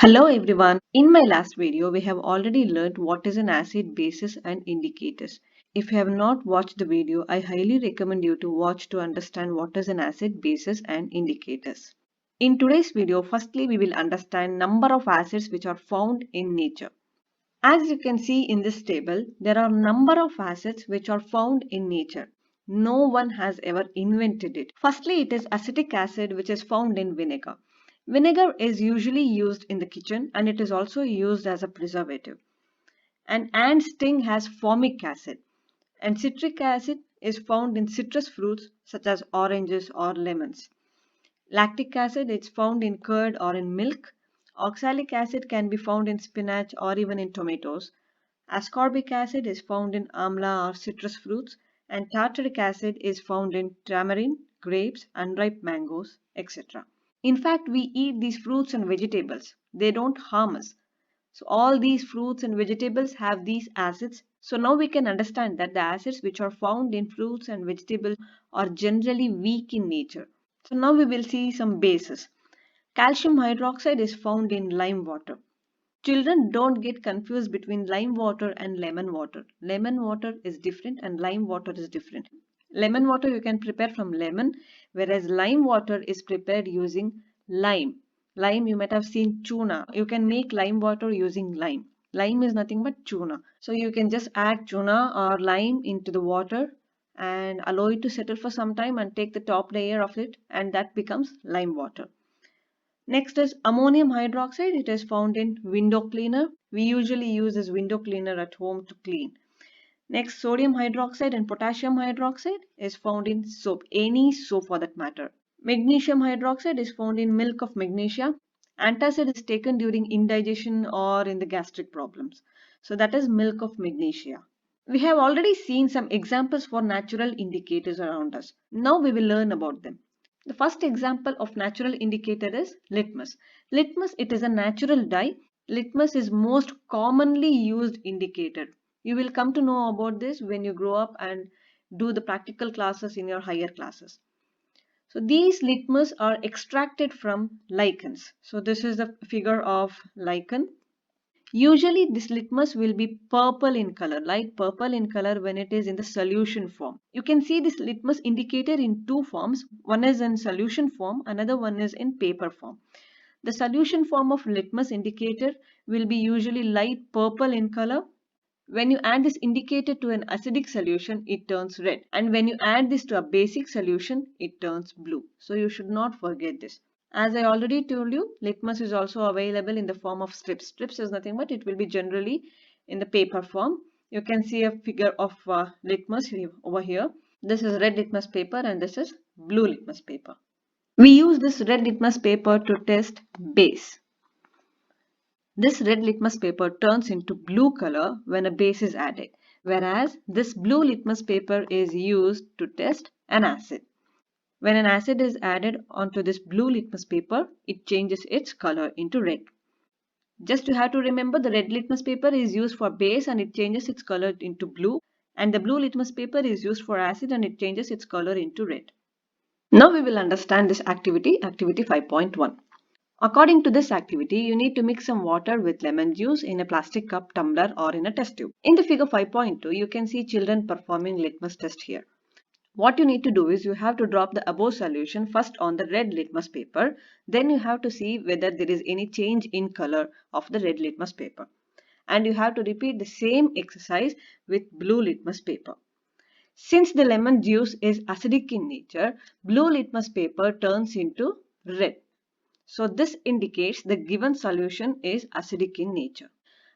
Hello everyone. In my last video, we have already learned what is an acid, bases and indicators. If you have not watched the video, I highly recommend you to watch to understand what is an acid, bases and indicators. In today's video, firstly we will understand number of acids which are found in nature. As you can see in this table, there are number of acids which are found in nature. No one has ever invented it. Firstly, it is acetic acid which is found in vinegar. Vinegar is usually used in the kitchen and it is also used as a preservative. And ant sting has formic acid. And citric acid is found in citrus fruits such as oranges or lemons. Lactic acid is found in curd or in milk. Oxalic acid can be found in spinach or even in tomatoes. Ascorbic acid is found in amla or citrus fruits, and tartaric acid is found in tamarind, grapes, unripe mangoes, etc. In fact, we eat these fruits and vegetables. They don't harm us. So all these fruits and vegetables have these acids. So now we can understand that the acids which are found in fruits and vegetables are generally weak in nature. So now we will see some bases. Calcium hydroxide is found in lime water. Children don't get confused between lime water and lemon water. Lemon water is different and lime water is different. Lemon water you can prepare from lemon, whereas lime water is prepared using lime. Lime, you might have seen tuna. You can make lime water using lime. Lime is nothing but tuna. So you can just add tuna or lime into the water and allow it to settle for some time and take the top layer of it, and that becomes lime water. Next is ammonium hydroxide. It is found in window cleaner. We usually use this window cleaner at home to clean. Next, sodium hydroxide and potassium hydroxide is found in soap, any soap for that matter. Magnesium hydroxide is found in milk of magnesia. Antacid is taken during indigestion or in the gastric problems. So that is milk of magnesia. We have already seen some examples for natural indicators around us. Now we will learn about them. The first example of natural indicator is litmus. Litmus, it is a natural dye. Litmus is most commonly used indicator. You will come to know about this when you grow up and do the practical classes in your higher classes. So these litmus are extracted from lichens. So this is the figure of lichen. Usually this litmus will be purple in color, light purple in color when it is in the solution form. You can see this litmus indicator in two forms. One is in solution form, another one is in paper form. The solution form of litmus indicator will be usually light purple in color. When you add this indicator to an acidic solution, it turns red. And when you add this to a basic solution, it turns blue. So you should not forget this. As I already told you, litmus is also available in the form of strips. Strips is nothing but it will be generally in the paper form. You can see a figure of litmus over here. This is red litmus paper and this is blue litmus paper. We use this red litmus paper to test base. This red litmus paper turns into blue color when a base is added, whereas this blue litmus paper is used to test an acid. When an acid is added onto this blue litmus paper, it changes its color into red. Just you have to remember the red litmus paper is used for base and it changes its color into blue, and the blue litmus paper is used for acid and it changes its color into red. Now we will understand this activity 5.1. According to this activity, you need to mix some water with lemon juice in a plastic cup, tumbler or in a test tube. In the figure 5.2, you can see children performing litmus test here. What you need to do is you have to drop the above solution first on the red litmus paper. Then you have to see whether there is any change in color of the red litmus paper. And you have to repeat the same exercise with blue litmus paper. Since the lemon juice is acidic in nature, blue litmus paper turns into red. So this indicates the given solution is acidic in nature.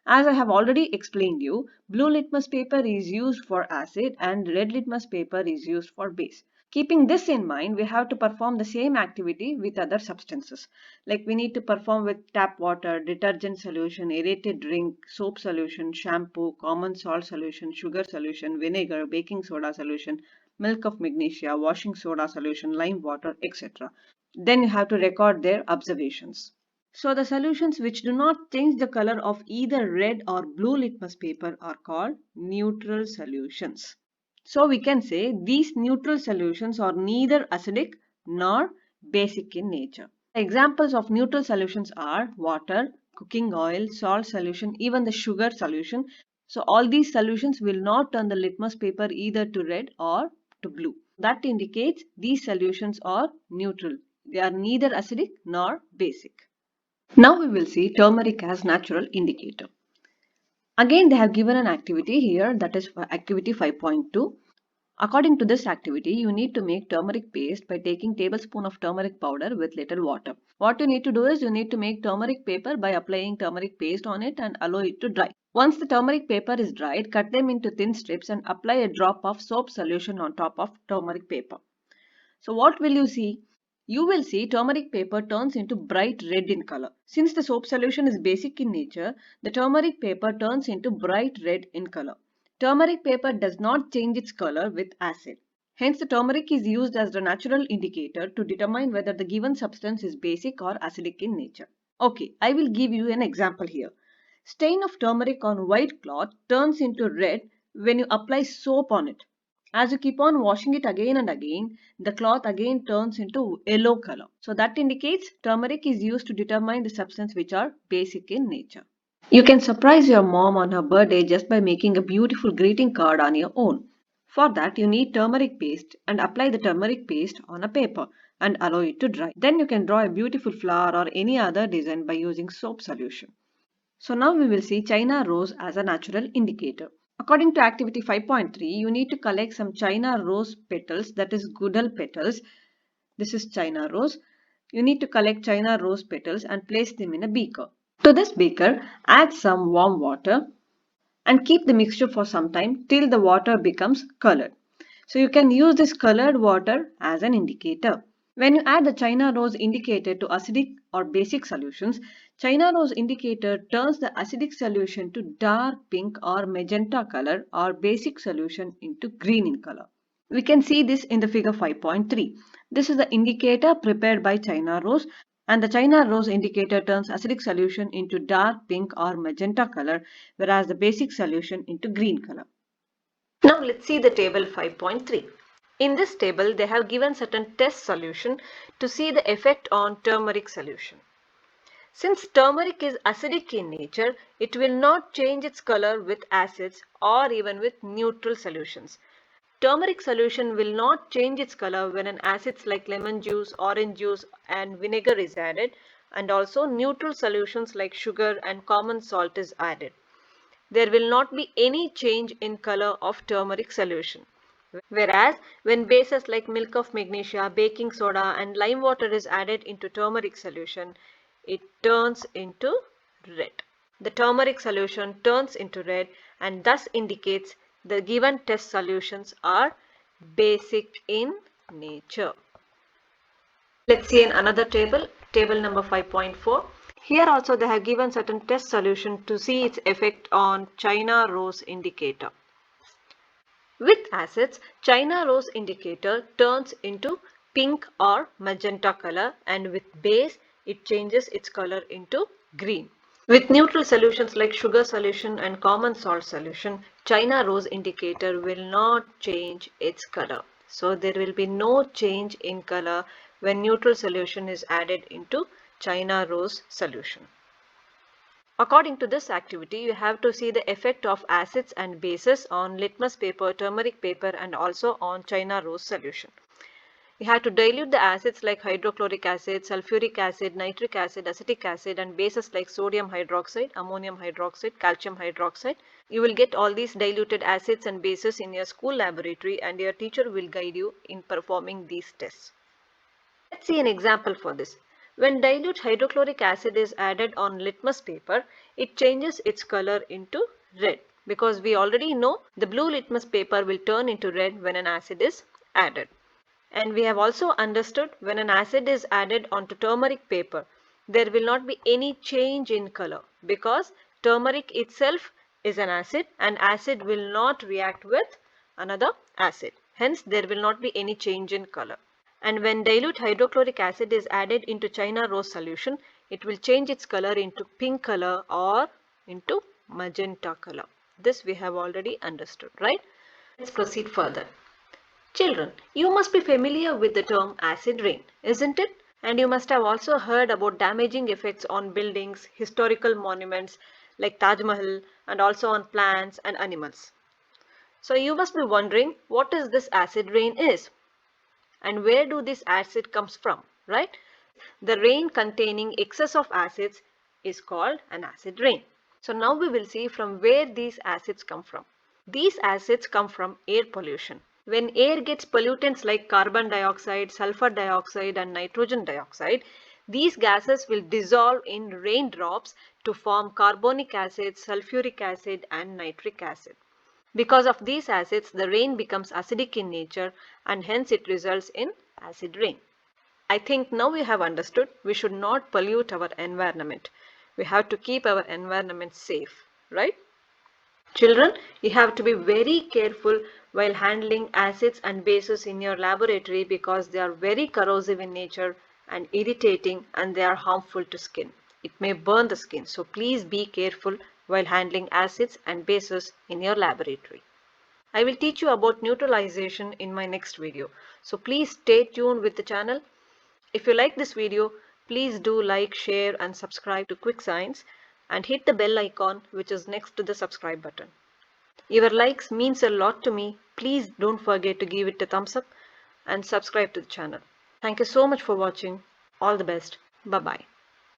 As I have already explained you, blue litmus paper is used for acid and red litmus paper is used for base. Keeping this in mind, we have to perform the same activity with other substances. Like we need to perform with tap water, detergent solution, aerated drink, soap solution, shampoo, common salt solution, sugar solution, vinegar, baking soda solution, milk of magnesia, washing soda solution, lime water, etc. Then you have to record their observations. So the solutions which do not change the color of either red or blue litmus paper are called neutral solutions. So we can say these neutral solutions are neither acidic nor basic in nature. Examples of neutral solutions are water, cooking oil, salt solution, even the sugar solution. So all these solutions will not turn the litmus paper either to red or to blue. That indicates these solutions are neutral. They are neither acidic nor basic. Now we will see turmeric as natural indicator. Again, they have given an activity here, that is activity 5.2. According to this activity, you need to make turmeric paste by taking tablespoon of turmeric powder with little water. What you need to do is you need to make turmeric paper by applying turmeric paste on it and allow it to dry. Once the turmeric paper is dried, cut them into thin strips and apply a drop of soap solution on top of turmeric paper. So what will you see? You will see turmeric paper turns into bright red in color. Since the soap solution is basic in nature, the turmeric paper turns into bright red in color. Turmeric paper does not change its color with acid. Hence, the turmeric is used as the natural indicator to determine whether the given substance is basic or acidic in nature. Okay, I will give you an example here. Stain of turmeric on white cloth turns into red when you apply soap on it. As you keep on washing it again and again, the cloth again turns into yellow color. So that indicates turmeric is used to determine the substance which are basic in nature. You can surprise your mom on her birthday just by making a beautiful greeting card on your own. For that, you need turmeric paste and apply the turmeric paste on a paper and allow it to dry. Then you can draw a beautiful flower or any other design by using soap solution. So now we will see China rose as a natural indicator. According to activity 5.3, you need to collect some China rose petals, that is Goodal petals. This is China rose. You need to collect China rose petals and place them in a beaker. To this beaker, add some warm water and keep the mixture for some time till the water becomes colored. So you can use this colored water as an indicator. When you add the China rose indicator to acidic or basic solutions, China rose indicator turns the acidic solution to dark pink or magenta color or basic solution into green in color. We can see this in the figure 5.3. This is the indicator prepared by China rose, and the China rose indicator turns acidic solution into dark pink or magenta color, whereas the basic solution into green color. Now let's see the table 5.3. In this table, they have given certain test solution to see the effect on turmeric solution. Since turmeric is acidic in nature, it will not change its color with acids or even with neutral solutions. Turmeric solution will not change its color when an acids like lemon juice, orange juice and vinegar is added, and also neutral solutions like sugar and common salt is added. There will not be any change in color of turmeric solution. Whereas when bases like milk of magnesia, baking soda and lime water is added into turmeric solution, it turns into red. The turmeric solution turns into red and thus indicates the given test solutions are basic in nature. Let's see in another table, table number 5.4. Here also they have given certain test solution to see its effect on China rose indicator. With acids, China rose indicator turns into pink or magenta color, and with base it changes its color into green. With neutral solutions like sugar solution and common salt solution, China rose indicator will not change its color. So there will be no change in color when neutral solution is added into China rose solution. According to this activity, you have to see the effect of acids and bases on litmus paper, turmeric paper and also on China rose solution. You have to dilute the acids like hydrochloric acid, sulfuric acid, nitric acid, acetic acid and bases like sodium hydroxide, ammonium hydroxide, calcium hydroxide. You will get all these diluted acids and bases in your school laboratory and your teacher will guide you in performing these tests. Let's see an example for this. When dilute hydrochloric acid is added on litmus paper, it changes its color into red because we already know the blue litmus paper will turn into red when an acid is added. And we have also understood when an acid is added onto turmeric paper, there will not be any change in color because turmeric itself is an acid and acid will not react with another acid. Hence, there will not be any change in color. And when dilute hydrochloric acid is added into China rose solution, it will change its color into pink color or into magenta color. This we have already understood, right? Let's proceed further. Children, you must be familiar with the term acid rain, isn't it? And you must have also heard about damaging effects on buildings, historical monuments like Taj Mahal, and also on plants and animals. So you must be wondering what is this acid rain is and where do this acid comes from, right? The rain containing excess of acids is called an acid rain. So now we will see from where these acids come from. These acids come from air pollution. When air gets pollutants like carbon dioxide, sulfur dioxide and nitrogen dioxide, these gases will dissolve in raindrops to form carbonic acid, sulfuric acid and nitric acid. Because of these acids, the rain becomes acidic in nature and hence it results in acid rain. I think now we have understood we should not pollute our environment. We have to keep our environment safe, right? Children, you have to be very careful while handling acids and bases in your laboratory because they are very corrosive in nature and irritating and they are harmful to skin. It may burn the skin, so please be careful while handling acids and bases in your laboratory. I will teach you about neutralization in my next video. So please stay tuned with the channel. If you like this video, please do like, share and subscribe to Quick Science and hit the bell icon which is next to the subscribe button. Your likes means a lot to me. Please don't forget to give it a thumbs up and subscribe to the channel. Thank you so much for watching. All the best. Bye-bye.